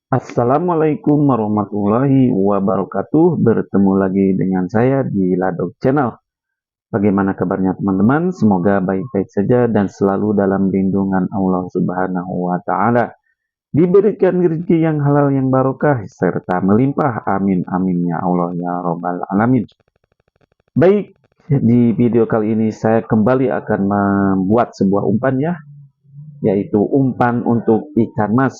Assalamualaikum warahmatullahi wabarakatuh. Bertemu lagi dengan saya di Ladog Channel. Bagaimana kabarnya teman-teman? Semoga baik-baik saja dan selalu dalam lindungan Allah Subhanahu wa Ta'ala. Diberikan rezeki yang halal yang barokah serta melimpah. Amin amin ya Allah ya Rabbal alamin. Baik, di video kali ini saya kembali akan membuat sebuah umpan ya, yaitu umpan untuk ikan mas.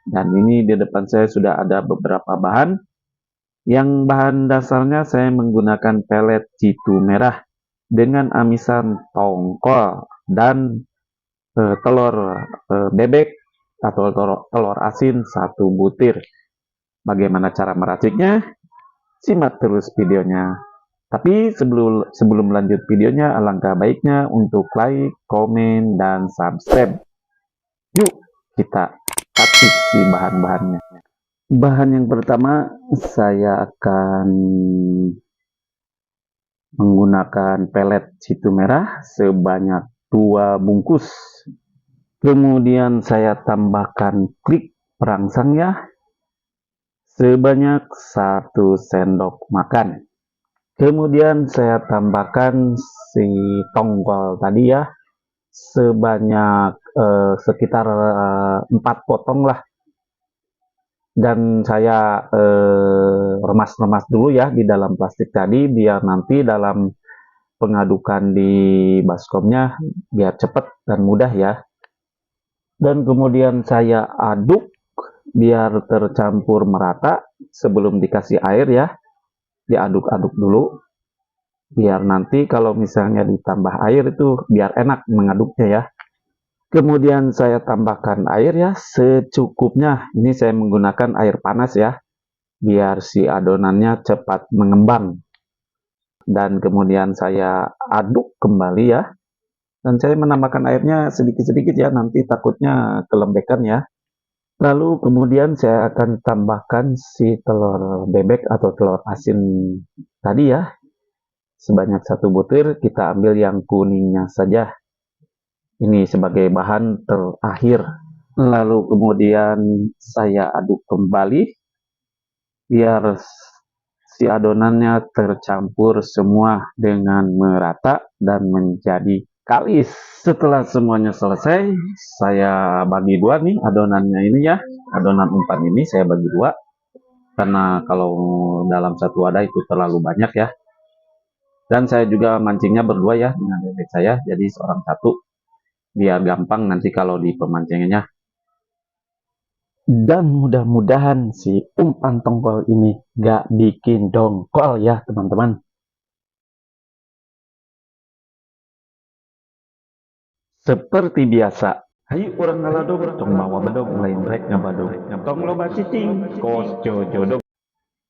Dan ini di depan saya sudah ada beberapa bahan. Yang bahan dasarnya saya menggunakan pelet jitu merah dengan amisan tongkol dan telur bebek atau telur asin 1 butir. Bagaimana cara meraciknya? Simak terus videonya. Tapi sebelum lanjut videonya, alangkah baiknya untuk like, komen, dan subscribe. Yuk kita acik si bahan-bahannya. Bahan yang pertama, saya akan menggunakan pelet jitu merah sebanyak 2 bungkus. Kemudian saya tambahkan klik perangsang ya, sebanyak 1 sendok makan. Kemudian saya tambahkan si tongkol tadi ya, sebanyak sekitar 4 potong lah. Dan saya remas-remas dulu ya di dalam plastik tadi, biar nanti dalam pengadukan di baskomnya biar cepat dan mudah ya. Dan kemudian saya aduk biar tercampur merata sebelum dikasih air ya, diaduk-aduk dulu biar nanti kalau misalnya ditambah air itu biar enak mengaduknya ya. Kemudian saya tambahkan air ya secukupnya. Ini saya menggunakan air panas ya, biar si adonannya cepat mengembang. Dan kemudian saya aduk kembali ya. Dan saya menambahkan airnya sedikit-sedikit ya, nanti takutnya kelembekan ya. Lalu kemudian saya akan tambahkan si telur bebek atau telur asin tadi ya. Sebanyak 1 butir, kita ambil yang kuningnya saja. Ini sebagai bahan terakhir. Lalu kemudian saya aduk kembali biar si adonannya tercampur semua dengan merata dan menjadi kalis. Setelah semuanya selesai, saya bagi dua nih adonannya ini ya. Adonan umpan ini saya bagi dua, karena kalau dalam satu wadah itu terlalu banyak ya. Dan saya juga mancingnya berdua ya dengan bebek saya, jadi seorang satu, biar gampang nanti kalau di pemancingannya. Dan mudah-mudahan si umpan tongkol ini gak bikin dongkol ya teman-teman. Seperti biasa, hayu orang ngaladog, tong mawa bedog, lain rek ngabadog, tong loba cicing, kos jojodo.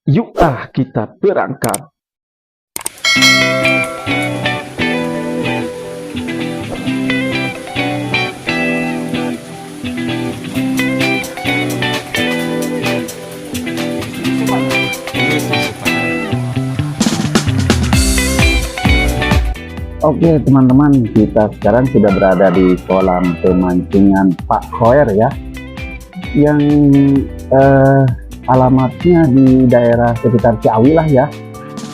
Yuk kita berangkat. Oke teman-teman, kita sekarang sudah berada di kolam pemancingan Pak Khoer ya, yang alamatnya di daerah sekitar Ciawi lah ya,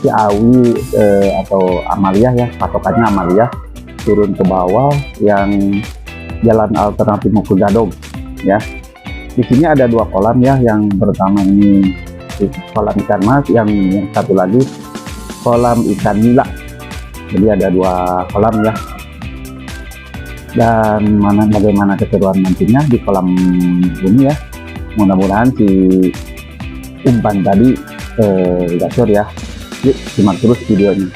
Ciawi atau Amalia ya, patokannya Amalia, turun ke bawah yang jalan alternatif Mukudadog ya. Di sini ada 2 kolam ya, yang pertama ini kolam ikan mas, yang satu lagi kolam ikan nila. Jadi ada 2 kolam ya. Dan bagaimana keseruan mancingnya di kolam ini ya. Mudah-mudahan si umpan tadi gacor ya. Yuk simak terus videonya.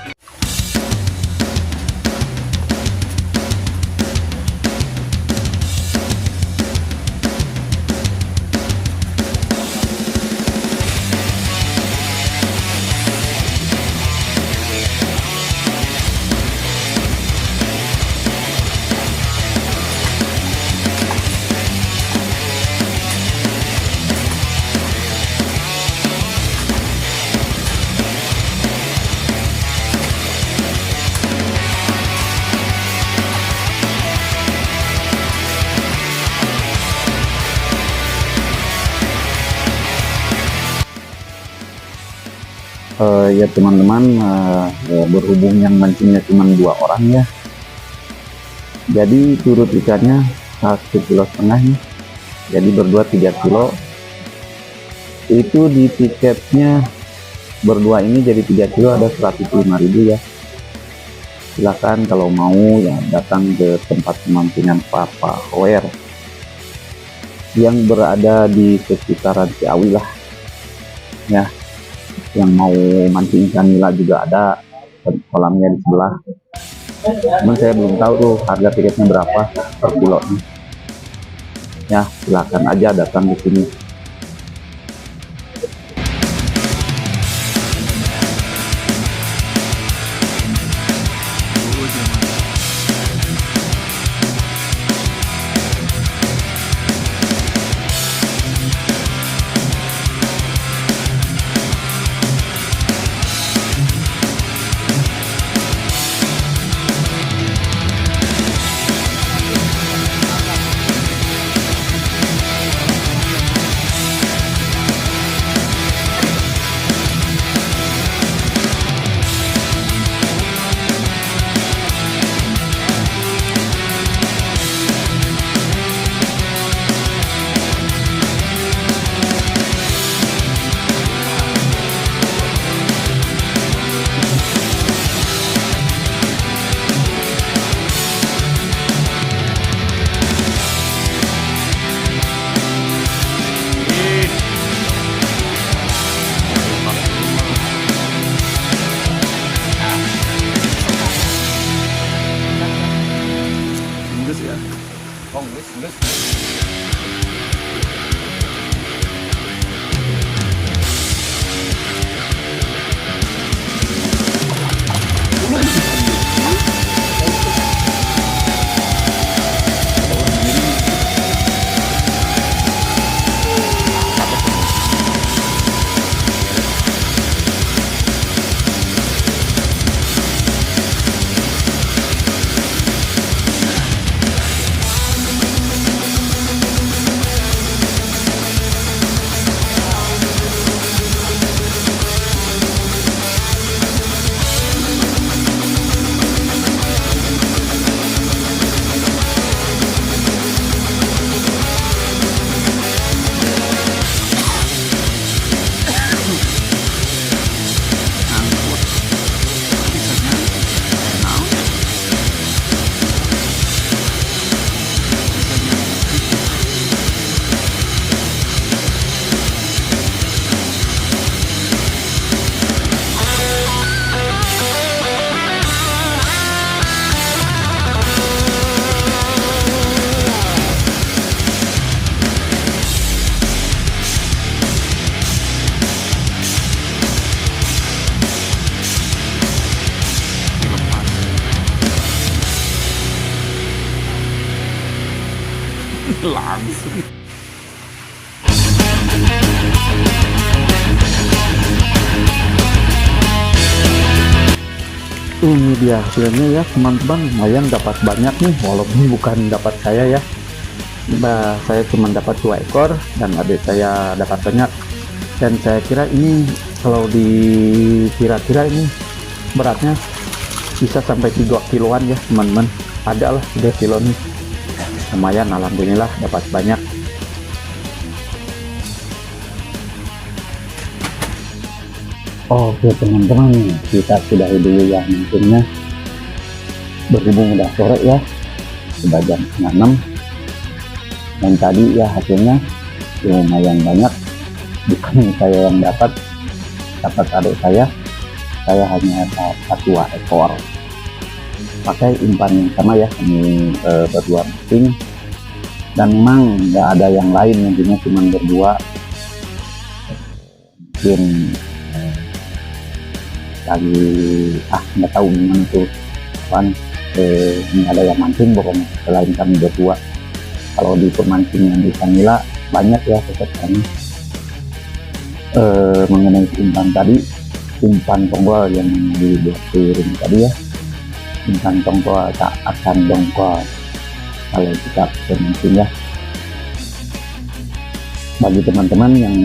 Ya teman-teman, berhubung yang mancingnya cuma 2 orang ya, jadi turut ikannya 1,5 kilo nih, jadi berdua 3 kilo. Itu di tiketnya berdua ini jadi 3 kilo ada 105.000 ya. Silakan kalau mau ya datang ke tempat pemancingan Papa Hoer yang berada di sekitaran Ciawi lah ya. Yang mau mancing ikan nila juga ada, kolamnya di sebelah. Cuman saya belum tahu tuh harga tiketnya berapa per kilo nih. Ya silakan aja datang di sini. langsung. Ini dia hasilnya ya teman-teman, lumayan dapat banyak nih, walaupun bukan dapat saya ya. Saya cuma dapat 2 ekor dan adik saya dapat banyak. Dan saya kira ini kalau dikira-kira ini beratnya bisa sampai 3 kiloan ya teman-teman. Ada lah 3 kilo nih, lumayan, alhamdulillah dapat banyak. Oke teman-teman, kita sudahi dulu ya mungkinnya, berhubung udah sore ya, sudah jam 6. Dan tadi ya hasilnya lumayan banyak, bukan saya yang dapat adik saya hanya dapat 2 ekor pakai umpan yang sama ya, kami berdua mancing, dan memang nggak ada yang lain, intinya cuma berdua. Mungkin lagi nggak tahu gimana tuh kan, nggak ada yang mancing pokoknya selain kami berdua. Kalau di pemancingan ikan nila banyak ya pesertanya. Mengenai umpan tadi, umpan tonggol yang dibuat turun tadi ya, umpan tonggol tak akan dongkol kalau kita pemancing ya. Bagi teman-teman yang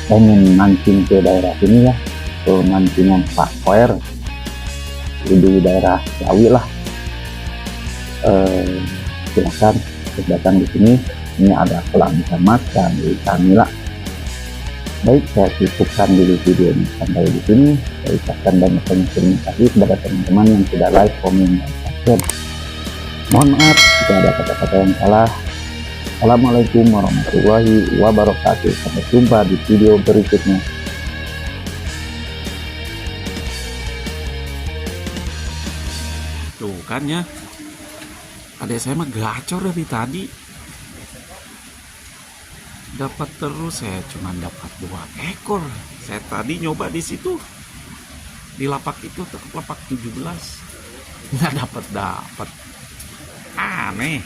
pengen mancing ke daerah sini ya, pemancingan Pak Koer di daerah Ciawi lah. Silakan datang di sini. Ini ada kolam ikan mas dan ikan nila. Baik, saya cukupkan dulu video ini sampai di sini. Saya ucapkan banyak terima kasih kepada teman-teman yang sudah like, komen, dan subscribe. Mohon maaf jika ada kata-kata yang salah. Assalamualaikum warahmatullahi wabarakatuh. Sampai jumpa di video berikutnya. Tuh kan ya, adek saya mah gacor dari tadi. Dapat terus, saya cuma dapat 2 ekor. Saya tadi nyoba di situ, di lapak itu, lapak 17, nggak dapat. Aneh.